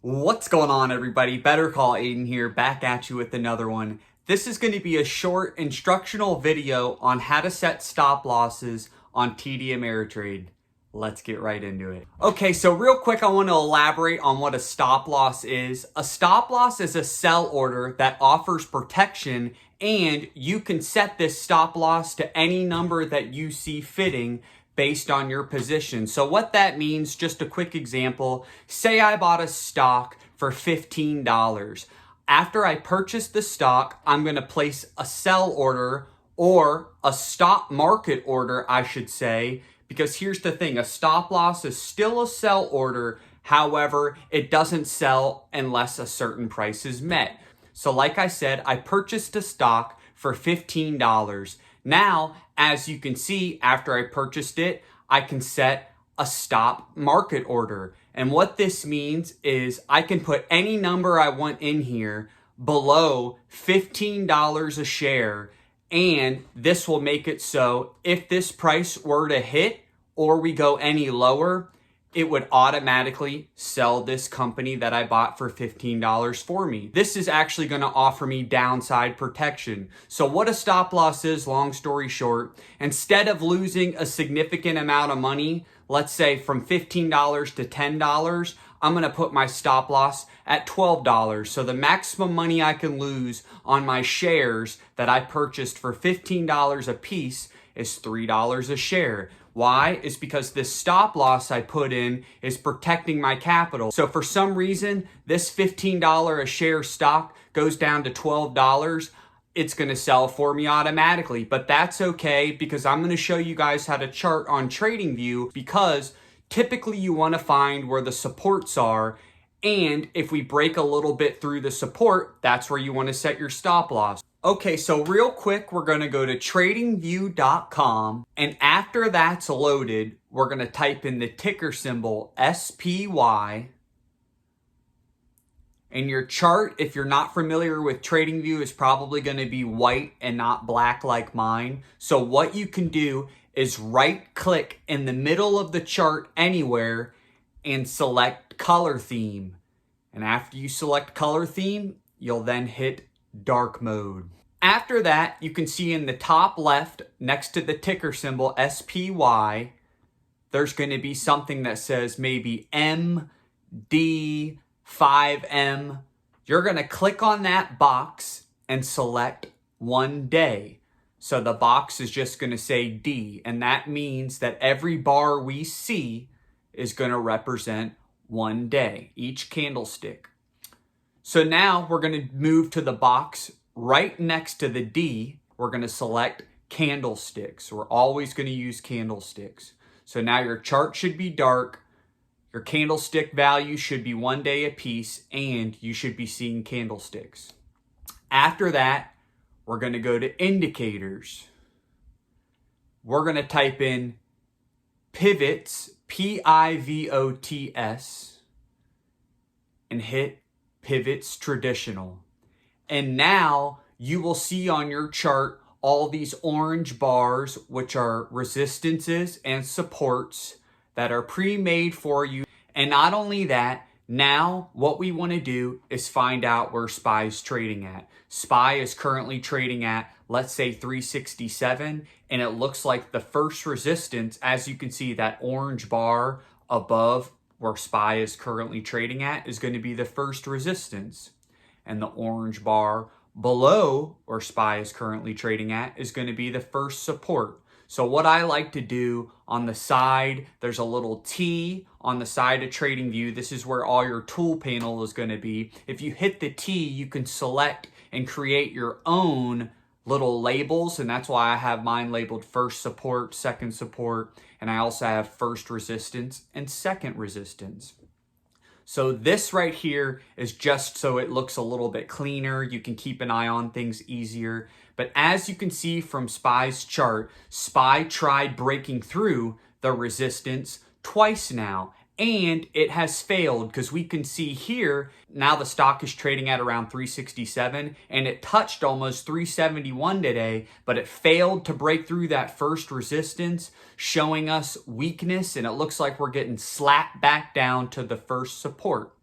What's going on, everybody? Better Call Aiden here, back at you with another one. This is going to be a short instructional video on how to set stop losses on TD Ameritrade. Let's get right into it. Okay, so real quick, I want to elaborate on what a stop loss is. A stop loss is a sell order that offers protection, and you can set this stop loss to any number that you see fitting based on your position. So what that means, just a quick example, say I bought a stock for $15. After I purchase the stock, I'm going to place a sell order, or a stop market order, I should say, because here's the thing, a stop loss is still a sell order. However, it doesn't sell unless a certain price is met. So like I said, I purchased a stock for $15. Now, as you can see, after I purchased it, I can set a stop market order. And what this means is I can put any number I want in here below $15 a share, and this will make it so if this price were to hit or we go any lower, it would automatically sell this company that I bought for $15 for me. This is actually going to offer me downside protection. So what a stop loss is, long story short, instead of losing a significant amount of money, let's say from $15 to $10, I'm going to put my stop loss at $12. So the maximum money I can lose on my shares that I purchased for $15 a piece is $3 a share. Why? Is because this stop loss I put in is protecting my capital. So for some reason, this $15 a share stock goes down to $12. It's going to sell for me automatically, but that's okay because I'm going to show you guys how to chart on TradingView, because typically you want to find where the supports are. And if we break a little bit through the support, that's where you want to set your stop loss. Okay, so real quick, we're going to go to TradingView.com, and after that's loaded, we're going to type in the ticker symbol SPY. And your chart, if you're not familiar with TradingView, is probably going to be white and not black like mine. So what you can do is right-click in the middle of the chart anywhere and select color theme. And after you select color theme, you'll then hit dark mode. After that, you can see in the top left, next to the ticker symbol SPY, there's going to be something that says maybe MD5M. You're going to click on that box and select 1 day. So the box is just going to say D, and that means that every bar we see is going to represent 1 day, each candlestick. So now we're going to move to the box right next to the D. We're going to select candlesticks. We're always going to use candlesticks. So now your chart should be dark. Your candlestick value should be 1 day a piece, and you should be seeing candlesticks. After that, we're going to go to indicators. We're going to type in pivots, Pivots, and hit pivots traditional. And now you will see on your chart all these orange bars, which are resistances and supports that are pre-made for you. And not only that, now what we want to do is find out where SPY is trading at. SPY is currently trading at, let's say, 367, and it looks like the first resistance, as you can see, that orange bar above where SPY is currently trading at, is going to be the first resistance. And the orange bar below where SPY is currently trading at is going to be the first support. So what I like to do on the side, there's a little T on the side of TradingView. This is where all your tool panel is going to be. If you hit the T, you can select and create your own little labels, and that's why I have mine labeled first support, second support, and I also have first resistance and second resistance. So this right here is just so it looks a little bit cleaner. You can keep an eye on things easier. But as you can see from SPY's chart, SPY tried breaking through the resistance twice now, and it has failed, because we can see here, now the stock is trading at around 367, and it touched almost 371 today, but it failed to break through that first resistance, showing us weakness, and it looks like we're getting slapped back down to the first support.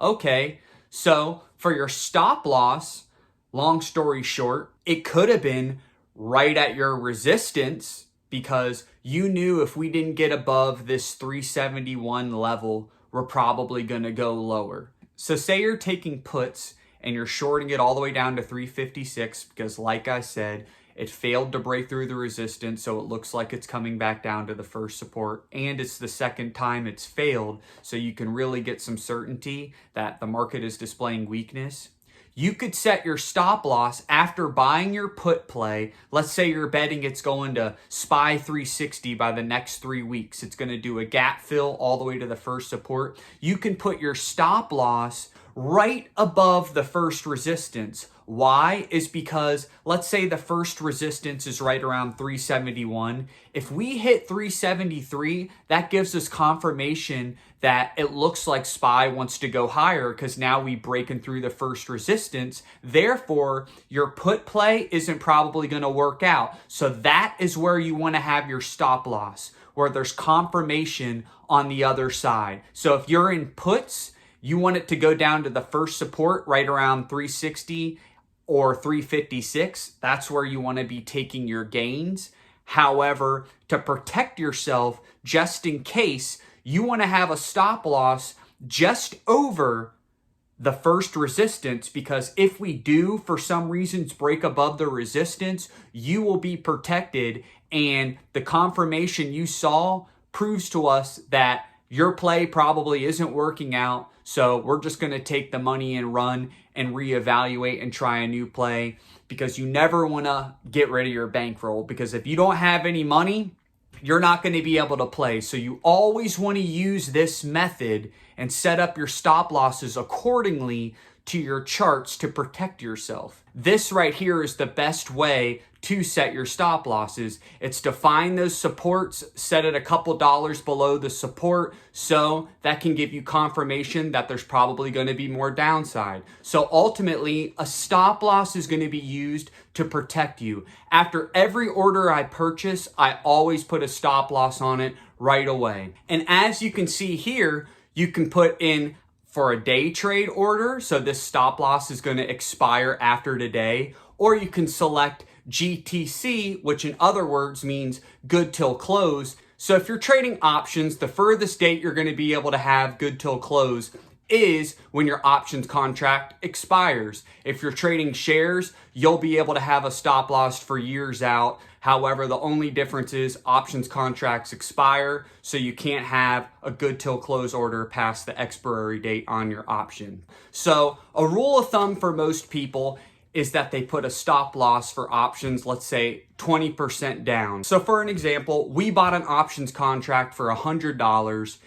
Okay, so for your stop loss, long story short, it could have been right at your resistance because you knew if we didn't get above this 371 level, we're probably going to go lower. So say you're taking puts and you're shorting it all the way down to 356 because, like I said, it failed to break through the resistance, so it looks like it's coming back down to the first support, and it's the second time it's failed, so you can really get some certainty that the market is displaying weakness. You could set your stop loss after buying your put play. Let's say you're betting it's going to SPY 360 by the next 3 weeks. It's going to do a gap fill all the way to the first support. You can put your stop loss right above the first resistance. Why? Is because let's say the first resistance is right around 371. If we hit 373, that gives us confirmation that it looks like SPY wants to go higher because now we breaking through the first resistance. Therefore, your put play isn't probably going to work out. So that is where you want to have your stop loss, where there's confirmation on the other side. So if you're in puts, you want it to go down to the first support right around 360 or 356. That's where you want to be taking your gains. However, to protect yourself, just in case, you want to have a stop loss just over the first resistance, because if we do, for some reasons, break above the resistance, you will be protected, and the confirmation you saw proves to us that your play probably isn't working out. So we're just going to take the money and run and reevaluate and try a new play, because you never want to get rid of your bankroll, because if you don't have any money, you're not going to be able to play. So you always want to use this method and set up your stop losses accordingly to your charts to protect yourself. This right here is the best way to set your stop losses. It's to find those supports, set it a couple dollars below the support, so that can give you confirmation that there's probably going to be more downside. So ultimately, a stop loss is going to be used to protect you. After every order I purchase, I always put a stop loss on it right away. And as you can see here, you can put in for a day trade order, so this stop loss is going to expire after today, or you can select GTC, which in other words means good till close. So if you're trading options, the furthest date you're going to be able to have good till close is when your options contract expires. If you're trading shares, you'll be able to have a stop loss for years out. However, the only difference is options contracts expire, so you can't have a good till close order past the expiry date on your option. So a rule of thumb for most people is that they put a stop loss for options, let's say 20% down. So for an example, we bought an options contract for $100.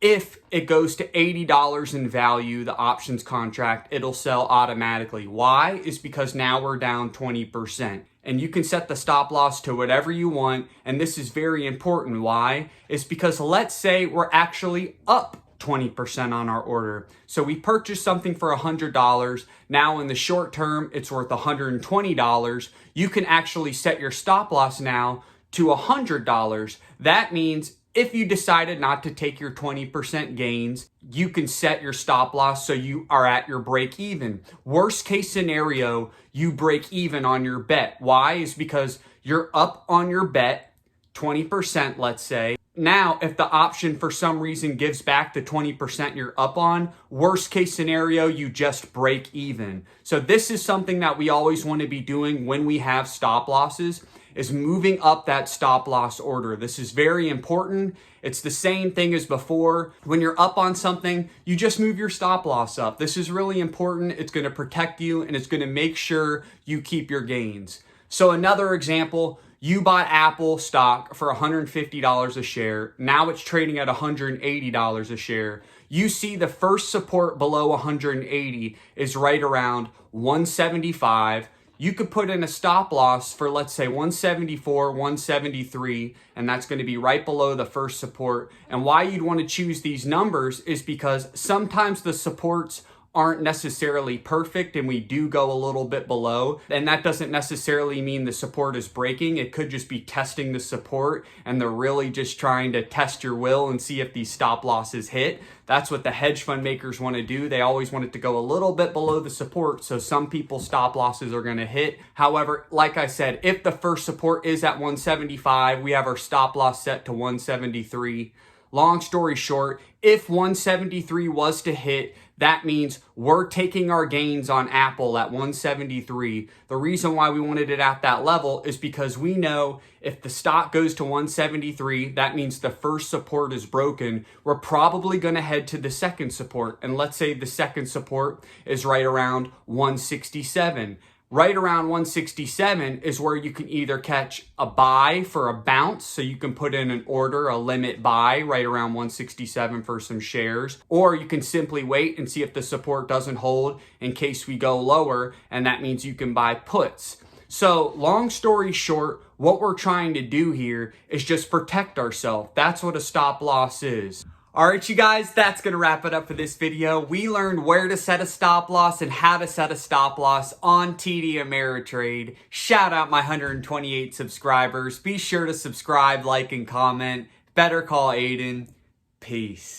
If it goes to $80 in value, the options contract, it'll sell automatically. Why? Is because now we're down 20%. And you can set the stop loss to whatever you want. And this is very important. Why? Is because let's say we're actually up 20% on our order. So we purchased something for $100. Now in the short term, it's worth $120. You can actually set your stop loss now to $100. That means if you decided not to take your 20% gains, you can set your stop loss so you are at your break even. Worst case scenario, you break even on your bet. Why? Is because you're up on your bet 20%, let's say. Now, if the option for some reason gives back the 20% you're up on, worst case scenario, you just break even. So this is something that we always want to be doing when we have stop losses, is moving up that stop loss order. This is very important. It's the same thing as before. When you're up on something, you just move your stop loss up. This is really important. It's going to protect you, and it's going to make sure you keep your gains. So another example, you bought Apple stock for $150 a share. Now it's trading at $180 a share. You see the first support below 180 is right around 175. You could put in a stop loss for, let's say, 174, 173, and that's going to be right below the first support. And why you'd want to choose these numbers is because sometimes the supports aren't necessarily perfect and we do go a little bit below, and that doesn't necessarily mean the support is breaking. It could just be testing the support and they're really just trying to test your will and see if these stop losses hit. That's what the hedge fund makers want to do. They always want it to go a little bit below the support, so some people's stop losses are going to hit. However, like I said, if the first support is at 175, we have our stop loss set to 173. Long story short, if 173 was to hit, that means we're taking our gains on Apple at 173. The reason why we wanted it at that level is because we know if the stock goes to 173, that means the first support is broken. We're probably going to head to the second support. And let's say the second support is right around 167. Right around 167 is where you can either catch a buy for a bounce, so you can put in an order, a limit buy right around 167 for some shares, or you can simply wait and see if the support doesn't hold in case we go lower, and that means you can buy puts. So long story short, what we're trying to do here is just protect ourselves. That's what a stop loss is. All right, you guys, that's going to wrap it up for this video. We learned where to set a stop loss and how to set a stop loss on TD Ameritrade. Shout out my 128 subscribers. Be sure to subscribe, like, and comment. Better call Aiden. Peace.